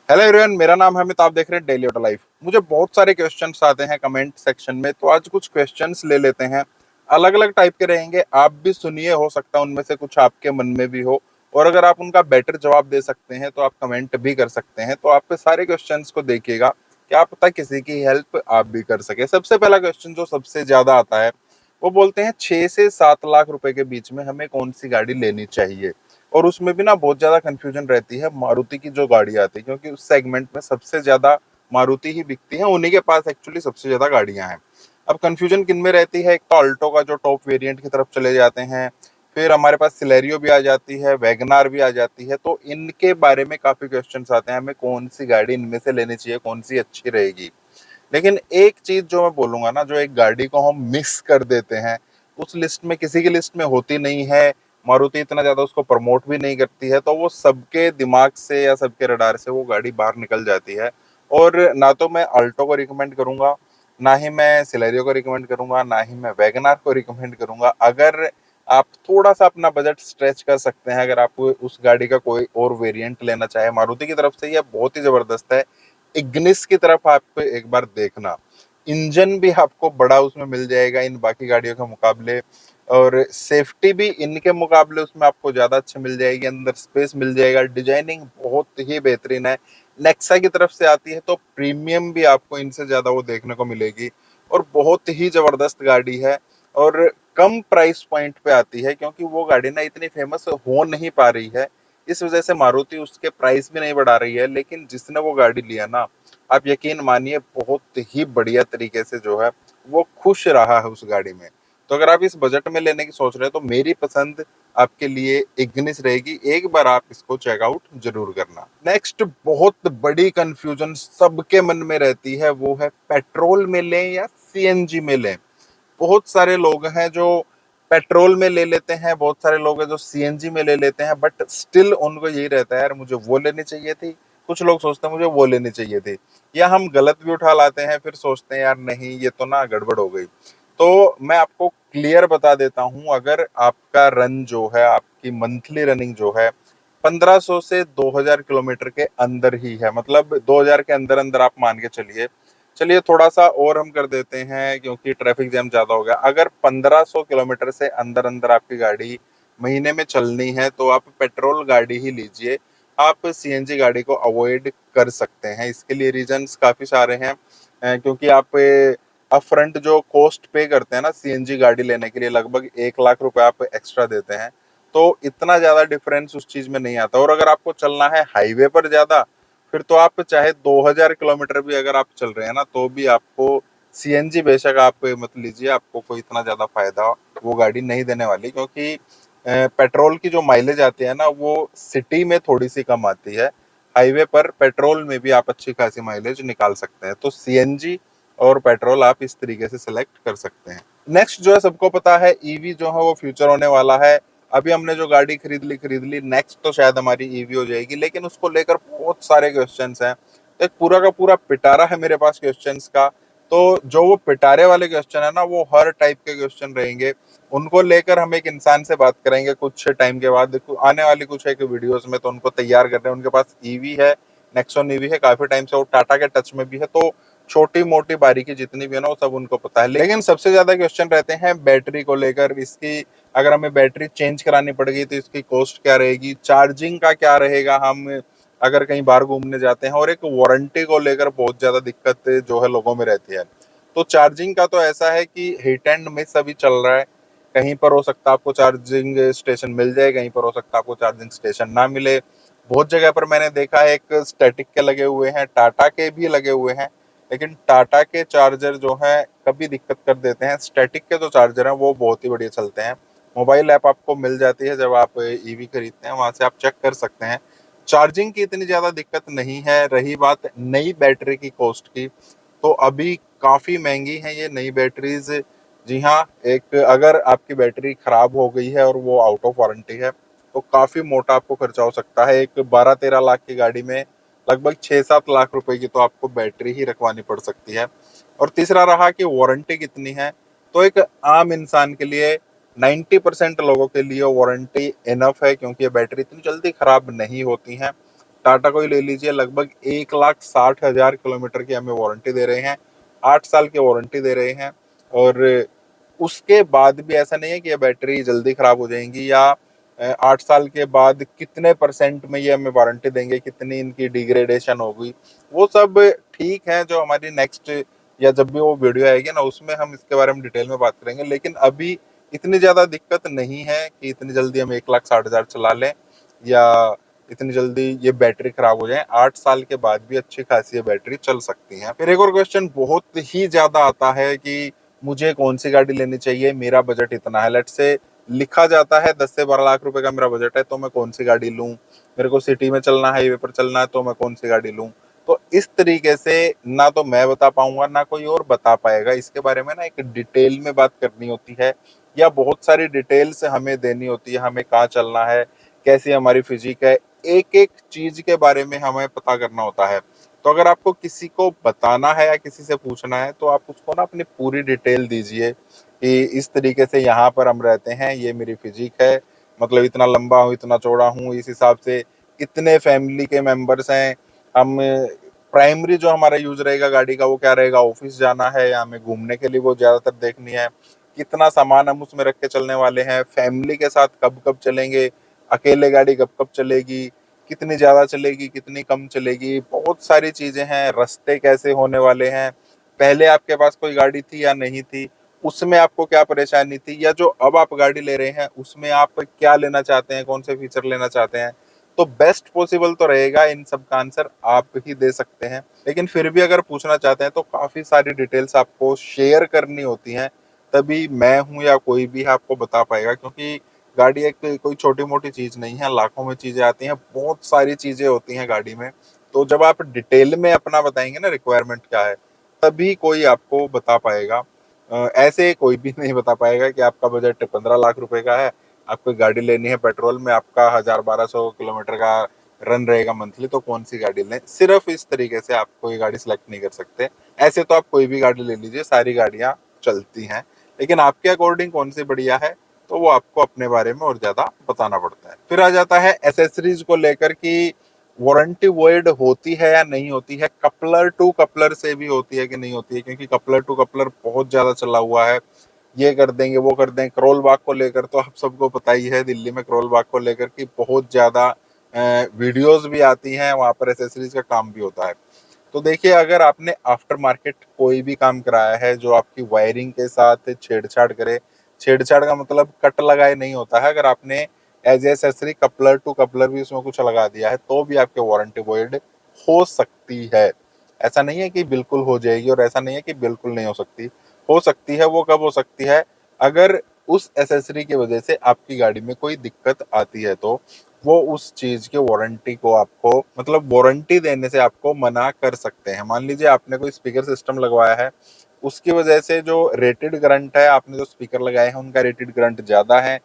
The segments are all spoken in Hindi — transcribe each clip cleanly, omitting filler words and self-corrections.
हेलो एवरीवन, मेरा नाम है अमित। आप देख रहे हैं डेली ऑटो लाइफ। मुझे बहुत सारे क्वेश्चंस आते हैं कमेंट सेक्शन में, तो आज कुछ क्वेश्चंस ले लेते हैं। अलग अलग टाइप के रहेंगे, आप भी सुनिए, हो सकता है उनमें से कुछ आपके मन में भी हो। और अगर आप उनका बेटर जवाब दे सकते हैं तो आप कमेंट भी कर सकते हैं। तो आप पे सारे क्वेश्चंस को देखिएगा, क्या पता किसी की हेल्प आप भी कर सके। सबसे पहला क्वेश्चन जो सबसे ज्यादा आता है, वो बोलते हैं 6 से 7 लाख रुपए के बीच में हमें कौन सी गाड़ी लेनी चाहिए। और उसमें भी ना बहुत ज्यादा कंफ्यूजन रहती है मारुति की जो गाड़ी आती है, क्योंकि उस सेगमेंट में सबसे ज्यादा मारुति ही बिकती है, उन्हीं के पास एक्चुअली सबसे ज्यादा गाड़ियां हैं। अब कंफ्यूजन किन में रहती है, एक तो अल्टो का जो टॉप वेरिएंट की तरफ चले जाते हैं, फिर हमारे पास सिलेरियो भी आ जाती है, वैगनार भी आ जाती है। तो इनके बारे में काफी क्वेश्चन आते हैं, हमें कौन सी गाड़ी इनमें से लेनी चाहिए, कौन सी अच्छी रहेगी। लेकिन एक चीज जो मैं बोलूंगा ना, जो एक गाड़ी को हम मिस कर देते हैं, उस लिस्ट में किसी की लिस्ट में होती नहीं है, मारुति इतना ज्यादा उसको प्रमोट भी नहीं करती है, तो वो सबके दिमाग से या सबके रडार से वो गाड़ी बाहर निकल जाती है। और ना तो मैं अल्टो को रिकमेंड करूंगा, ना ही मैं सिलेरियो को रिकमेंड करूंगा, ना ही मैं वैगनार को रिकमेंड करूंगा। अगर आप थोड़ा सा अपना बजट स्ट्रेच कर सकते हैं, अगर आप उस गाड़ी का कोई और वेरिएंट लेना चाहे मारुति की तरफ से, यह बहुत ही जबरदस्त है। इग्निस की तरफ आपको एक बार देखना, इंजन भी आपको बड़ा उसमें मिल जाएगा इन बाकी गाड़ियों के मुकाबले, और सेफ्टी भी इनके मुकाबले उसमें आपको ज्यादा अच्छी मिल जाएगी, अंदर स्पेस मिल जाएगा, डिजाइनिंग बहुत ही बेहतरीन है। नेक्सा की तरफ से आती है तो प्रीमियम भी आपको इनसे ज्यादा वो देखने को मिलेगी, और बहुत ही जबरदस्त गाड़ी है। और कम प्राइस पॉइंट पे आती है, क्योंकि वो गाड़ी ना इतनी फेमस हो नहीं पा रही है, इस वजह से मारुति उसके प्राइस भी नहीं बढ़ा रही है। लेकिन जिसने वो गाड़ी लिया ना, आप यकीन मानिए बहुत ही बढ़िया तरीके से जो है वो खुश रहा है उस गाड़ी में। तो अगर आप इस बजट में लेने की सोच रहे हैं तो मेरी पसंद आपके लिए इग्निस रहेगी, एक बार आप इसको चेकआउट जरूर करना। नेक्स्ट बहुत बड़ी कंफ्यूजन सबके मन में रहती है, वो है पेट्रोल में लें या सीएनजी में लें। बहुत सारे लोग हैं जो पेट्रोल में ले लेते हैं, बहुत सारे लोग हैं जो सीएनजी में ले लेते हैं, बट स्टिल उनको यही रहता है, यार मुझे वो लेनी चाहिए थी। कुछ लोग सोचते हैं मुझे वो लेनी चाहिए थी, या हम गलत भी उठा लाते हैं, फिर सोचते हैं यार नहीं ये तो ना गड़बड़ हो गई। तो मैं आपको क्लियर बता देता हूं, अगर आपका रन जो है, आपकी मंथली रनिंग जो है 1500 से 2000 किलोमीटर के अंदर ही है, मतलब 2000 के अंदर अंदर आप मान के चलिए। चलिए थोड़ा सा और हम कर देते हैं, क्योंकि ट्रैफिक जैम ज्यादा हो गया। अगर 1500 किलोमीटर से अंदर अंदर आपकी गाड़ी महीने में चलनी है तो आप पेट्रोल गाड़ी ही लीजिए, आप सीएनजी गाड़ी को अवॉइड कर सकते हैं। इसके लिए रीजंस काफी सारे हैं, क्योंकि आप अपफ्रंट जो कॉस्ट पे करते हैं ना सीएनजी गाड़ी लेने के लिए, लगभग 1 लाख रुपए आप एक्स्ट्रा देते हैं। तो इतना ज्यादा डिफरेंस उस चीज में नहीं आता। और अगर आपको चलना है हाईवे पर ज्यादा, फिर तो आप चाहे 2000 किलोमीटर भी अगर आप चल रहे हैं ना, तो भी आपको सीएनजी बेशक आप मत लीजिए, आपको कोई इतना ज्यादा फायदा वो गाड़ी नहीं देने वाली, क्योंकि पेट्रोल की जो माइलेज आती है ना, वो सिटी में थोड़ी सी कम आती है। हाईवे पर पेट्रोल में भी आप अच्छी खासी माइलेज निकाल सकते हैं। तो सीएनजी और पेट्रोल आप इस तरीके से सिलेक्ट कर सकते हैं। नेक्स्ट जो है, सबको पता है ईवी जो है वो फ्यूचर होने वाला है। अभी हमने जो गाड़ी खरीद ली, नेक्स्ट तो शायद हमारी ईवी हो जाएगी, लेकिन उसको लेकर बहुत सारे क्वेश्चंस हैं। तो एक पूरा का पूरा पिटारा है मेरे पास क्वेश्चंस का। तो जो वो पिटारे वाले क्वेश्चन है ना, वो हर टाइप के क्वेश्चन रहेंगे, उनको लेकर हम एक इंसान से बात करेंगे कुछ टाइम के बाद, आने वाली कुछ एक वीडियोस में। तो उनको तैयार कर रहे हैं, उनके पास ईवी है, नेक्सॉन ईवी है, काफी टाइम से वो टाटा के टच में भी है। तो छोटी मोटी बारीकी जितनी भी है ना, वो सब उनको पता है। लेकिन सबसे ज्यादा क्वेश्चन रहते हैं बैटरी को लेकर, इसकी अगर हमें बैटरी चेंज करानी पड़ेगी तो इसकी कॉस्ट क्या रहेगी, चार्जिंग का क्या रहेगा, हम अगर कहीं बाहर घूमने जाते हैं, और एक वारंटी को लेकर बहुत ज्यादा दिक्कत जो है लोगों में रहती है। तो चार्जिंग का तो ऐसा है कि हिट एंड मिस अभी चल रहा है, कहीं पर हो सकता है आपको चार्जिंग स्टेशन मिल जाए, कहीं पर हो सकता है आपको चार्जिंग स्टेशन ना मिले। बहुत जगह पर मैंने देखा है एक स्टैटिक के लगे हुए हैं, टाटा के भी लगे हुए हैं, लेकिन टाटा के चार्जर जो है कभी दिक्कत कर देते हैं। स्टैटिक के जो चार्जर हैं वो बहुत ही बढ़िया चलते हैं। मोबाइल ऐप आपको मिल जाती है जब आप ईवी खरीदते हैं, वहां से आप चेक कर सकते हैं। चार्जिंग की इतनी ज्यादा दिक्कत नहीं है। रही बात नई बैटरी की कॉस्ट की, तो अभी काफी महंगी है ये नई बैटरीज। जी हाँ, एक अगर आपकी बैटरी खराब हो गई है और वो आउट ऑफ वारंटी है, तो काफी मोटा आपको खर्चा हो सकता है। एक 12-13 लाख की गाड़ी में लगभग 6-7 लाख रुपए की तो आपको बैटरी ही रखवानी पड़ सकती है। और तीसरा रहा कि वारंटी कितनी है, तो एक आम इंसान के लिए 90% लोगों के लिए वारंटी इनफ है, क्योंकि ये बैटरी इतनी जल्दी खराब नहीं होती हैं। टाटा को ही ले लीजिए, लगभग 1,60,000 किलोमीटर की हमें वारंटी दे रहे हैं, 8 साल की वारंटी दे रहे हैं। और उसके बाद भी ऐसा नहीं है कि ये बैटरी जल्दी खराब हो जाएंगी, या 8 साल के बाद कितने परसेंट में ये हमें वारंटी देंगे, कितनी इनकी डिग्रेडेशन होगी, वो सब ठीक है। जो हमारी नेक्स्ट या जब भी वो वीडियो आएगी ना, उसमें हम इसके बारे में डिटेल में बात करेंगे। लेकिन अभी इतनी ज्यादा दिक्कत नहीं है कि इतनी जल्दी हम 1,60,000 चला लें, या इतनी जल्दी ये बैटरी खराब हो जाए। 8 साल के बाद भी अच्छी खासी ये बैटरी चल सकती है। फिर एक और क्वेश्चन बहुत ही ज्यादा आता है कि मुझे कौन सी गाड़ी लेनी चाहिए, मेरा बजट इतना है। लेट्स से लिखा जाता है 10 से 12 लाख रुपए का मेरा बजट है, तो मैं कौन सी गाड़ी लूं, मेरे को सिटी में चलना है, हाईवे पर चलना है, तो मैं कौन सी गाड़ी लूं। तो इस तरीके से ना तो मैं बता पाऊंगा, ना कोई और बता पाएगा। इसके बारे में ना एक डिटेल में बात करनी होती है, या बहुत सारी डिटेल्स हमें देनी होती है, हमें कहाँ चलना है, कैसी हमारी फिजिक है, एक एक चीज के बारे में हमें पता करना होता है। तो अगर आपको किसी को बताना है या किसी से पूछना है, तो आप उसको ना अपनी पूरी डिटेल दीजिए कि इस तरीके से यहाँ पर हम रहते हैं, ये मेरी फिजिक है, मतलब इतना लंबा हूँ, इतना चौड़ा हूँ, इस हिसाब से इतने फैमिली के मेंबर्स हैं हम। प्राइमरी जो हमारा यूज रहेगा गाड़ी का, वो क्या रहेगा, ऑफिस जाना है या हमें घूमने के लिए वो ज्यादातर देखनी है। कितना सामान हम उसमें रख के चलने वाले हैं, फैमिली के साथ कब कब चलेंगे, अकेले गाड़ी कब कब चलेगी, कितनी ज्यादा चलेगी, कितनी कम चलेगी, बहुत सारी चीजें हैं। रास्ते कैसे होने वाले हैं, पहले आपके पास कोई गाड़ी थी या नहीं थी, उसमें आपको क्या परेशानी थी, या जो अब आप गाड़ी ले रहे हैं उसमें आप क्या लेना चाहते हैं, कौन से फीचर लेना चाहते हैं। तो बेस्ट पॉसिबल तो रहेगा इन सब का आंसर आप ही दे सकते हैं। लेकिन फिर भी अगर पूछना चाहते हैं तो काफी सारी डिटेल्स आपको शेयर करनी होती हैं, तभी मैं हूं या कोई भी आपको बता पाएगा। क्योंकि गाड़ी एक कोई छोटी मोटी चीज नहीं है, लाखों में चीजें आती हैं, बहुत सारी चीजें होती हैं गाड़ी में। तो जब आप डिटेल में अपना बताएंगे ना रिक्वायरमेंट क्या है, तभी कोई आपको बता पाएगा। ऐसे कोई भी नहीं बता पाएगा कि आपका बजट 15 लाख रुपए का है, आपको गाड़ी लेनी है, पेट्रोल में आपका 1,000-1,200 किलोमीटर का रन रहेगा मंथली, तो कौन सी गाड़ी लें। सिर्फ इस तरीके से आप कोई गाड़ी सिलेक्ट नहीं कर सकते। ऐसे तो आप कोई भी गाड़ी ले लीजिए, सारी गाड़ियां चलती हैं, लेकिन आपके अकॉर्डिंग कौन सी बढ़िया है, तो वो आपको अपने बारे में और ज्यादा बताना पड़ता है। फिर आ जाता है एसेसरीज को लेकर कि वारंटी वॉइड होती है या नहीं होती है, कपलर टू कपलर से भी होती है कि नहीं होती है। क्योंकि कपलर टू कपलर बहुत ज्यादा चला हुआ है, ये कर देंगे वो कर देंगे। करोल बाग को लेकर तो आप सबको पता ही है, दिल्ली में करोल बाग को लेकर की बहुत ज्यादा वीडियोस भी आती हैं, वहां पर एसेसरीज का काम भी होता है। तो देखिए, अगर आपने आफ्टर मार्केट कोई भी काम कराया है जो आपकी वायरिंग के साथ छेड़छाड़ करे, छेड़छाड़ का मतलब कट लगाए नहीं होता है, अगर आपने as accessory coupler to coupler भी उसमें कुछ लगा दिया है, तो भी आपके वारंटी वॉइड हो सकती है। ऐसा नहीं है कि बिल्कुल हो जाएगी, और ऐसा नहीं है कि बिल्कुल नहीं हो सकती। हो सकती है। वो कब हो सकती है, अगर उस एसेसरी की वजह से आपकी गाड़ी में कोई दिक्कत आती है, तो वो उस चीज के वारंटी को आपको, मतलब वारंटी देने से आपको मना कर सकते हैं। मान लीजिए आपने कोई स्पीकर सिस्टम लगवाया है, उसकी वजह से जो रेटेड करंट है, आपने जो स्पीकर लगाए हैं उनका रेटेड करंट ज्यादा है,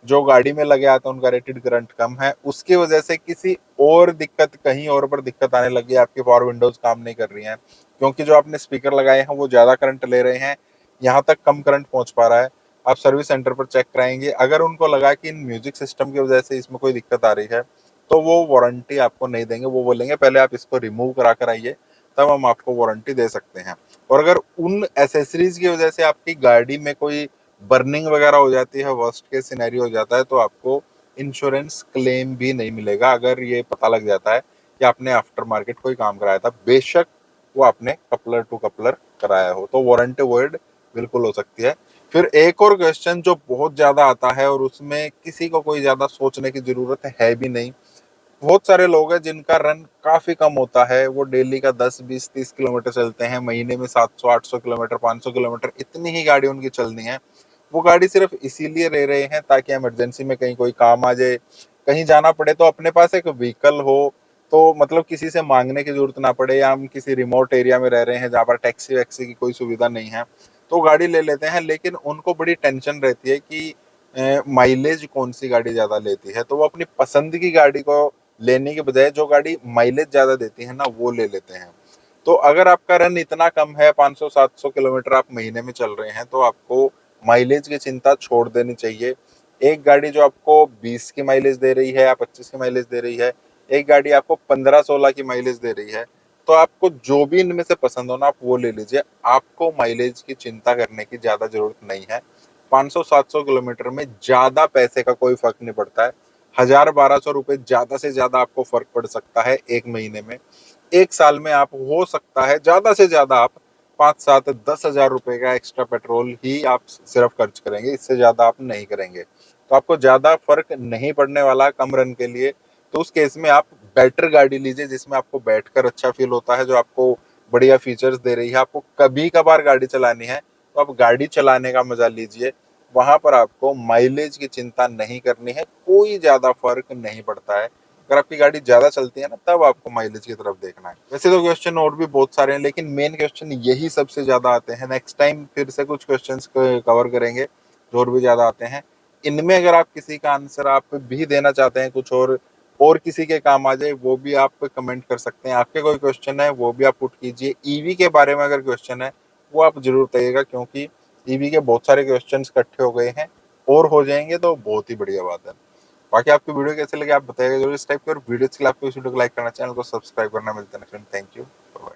जो गाड़ी में लगे आते हैं उनका रेटेड करंट कम है, उसकी वजह से किसी और दिक्कत, कहीं और पर दिक्कत आने लगी, आपकी पावर विंडोज काम नहीं कर रही हैं, क्योंकि जो आपने स्पीकर लगाए हैं वो ज्यादा करंट ले रहे हैं, यहाँ तक कम करंट पहुंच पा रहा है। आप सर्विस सेंटर पर चेक कराएंगे, अगर उनको लगा कि इन म्यूजिक सिस्टम की वजह से इसमें कोई दिक्कत आ रही है, तो वो वारंटी आपको नहीं देंगे। वो बोलेंगे पहले आप इसको रिमूव करा कर आइए, तब हम आपको वारंटी दे सकते हैं। और अगर उन एसेसरीज की वजह से आपकी गाड़ी में कोई बर्निंग वगैरह हो जाती है, वर्स्ट केस सिनेरियो हो जाता है, तो आपको इंश्योरेंस क्लेम भी नहीं मिलेगा, अगर ये पता लग जाता है कि आपने आफ्टर मार्केट कोई काम कराया था, बेशक वो आपने कपलर टू कपलर कराया हो, तो वारंटी वॉइड बिल्कुल हो सकती है। फिर एक और क्वेश्चन जो बहुत ज्यादा आता है, और उसमें किसी को कोई ज्यादा सोचने की जरूरत है भी नहीं। बहुत सारे लोग हैं जिनका रन काफी कम होता है, वो डेली का 10, 20, 30 किलोमीटर चलते हैं, महीने में 700, 800 किलोमीटर, 500 किलोमीटर, इतनी ही गाड़ी उनकी चलनी है। वो गाड़ी सिर्फ इसीलिए ले रहे हैं ताकि इमरजेंसी में कहीं कोई काम आ जाए, कहीं जाना पड़े तो अपने पास एक व्हीकल हो, तो मतलब किसी से मांगने की जरूरत ना पड़े, या हम किसी रिमोट एरिया में रह रहे हैं जहाँ पर टैक्सी वैक्सी की कोई सुविधा नहीं है, तो गाड़ी ले लेते हैं। लेकिन उनको बड़ी टेंशन रहती है कि माइलेज कौन सी गाड़ी ज्यादा लेती है, तो वो अपनी पसंद की गाड़ी को लेने के बजाय जो गाड़ी माइलेज ज्यादा देती है ना, वो ले लेते हैं। तो अगर आपका रन इतना कम है, 500-700 किलोमीटर आप महीने में चल रहे हैं, तो आपको माइलेज की चिंता छोड़ देनी चाहिए। एक गाड़ी जो आपको 20 की माइलेज दे रही है या 25 की माइलेज दे रही है, एक गाड़ी आपको 15-16 की माइलेज दे रही है, तो आपको जो भी इनमें से पसंद हो ना आप वो ले लीजिए। आपको माइलेज की चिंता करने की ज्यादा जरूरत नहीं है। 500-700 किलोमीटर में ज्यादा पैसे का कोई फर्क नहीं पड़ता है। 1000-1200 रुपए ज्यादा से ज्यादा आपको फर्क पड़ सकता है एक महीने में। एक साल में आप हो सकता है ज्यादा से ज्यादा आप 5-7-10 हजार रुपए का एक्स्ट्रा पेट्रोल ही आप सिर्फ खर्च करेंगे, इससे ज्यादा आप नहीं करेंगे। तो आपको ज्यादा फर्क नहीं पड़ने वाला कम रन के लिए। तो उस केस में आप बेटर गाड़ी लीजिए जिसमें आपको बैठकर अच्छा फील होता है, जो आपको बढ़िया फीचर्स दे रही है। आपको कभी कभार गाड़ी चलानी है तो आप गाड़ी चलाने का मजा लीजिए। वहां पर आपको माइलेज की चिंता नहीं करनी है, कोई ज्यादा फर्क नहीं पड़ता है। अगर आपकी गाड़ी ज्यादा चलती है ना तब आपको माइलेज की तरफ देखना है। वैसे तो क्वेश्चन और भी बहुत सारे हैं लेकिन मेन क्वेश्चन यही सबसे ज्यादा आते हैं। नेक्स्ट टाइम फिर से कुछ क्वेश्चंस कवर करेंगे जो और भी ज्यादा आते हैं। इनमें अगर आप किसी का आंसर आप भी देना चाहते हैं कुछ और किसी के काम आ जाए, वो भी आप कमेंट कर सकते हैं। आपके कोई क्वेश्चन है वो भी आप पुट कीजिए। ईवी के बारे में अगर क्वेश्चन है वो आप जरूर बताइएगा, क्योंकि ईवी के बहुत सारे क्वेश्चंस इकट्ठे हो गए हैं और हो जाएंगे तो बहुत ही बढ़िया बात है। बाकी आपकी वीडियो कैसे लगे आप बताइएगा जरूर। इस टाइप के और वीडियोस के लिए आपको इस वीडियो को लाइक करना, चैनल को सब्सक्राइब करना। मिलते हैं नेक्स्ट टाइम। Thank you.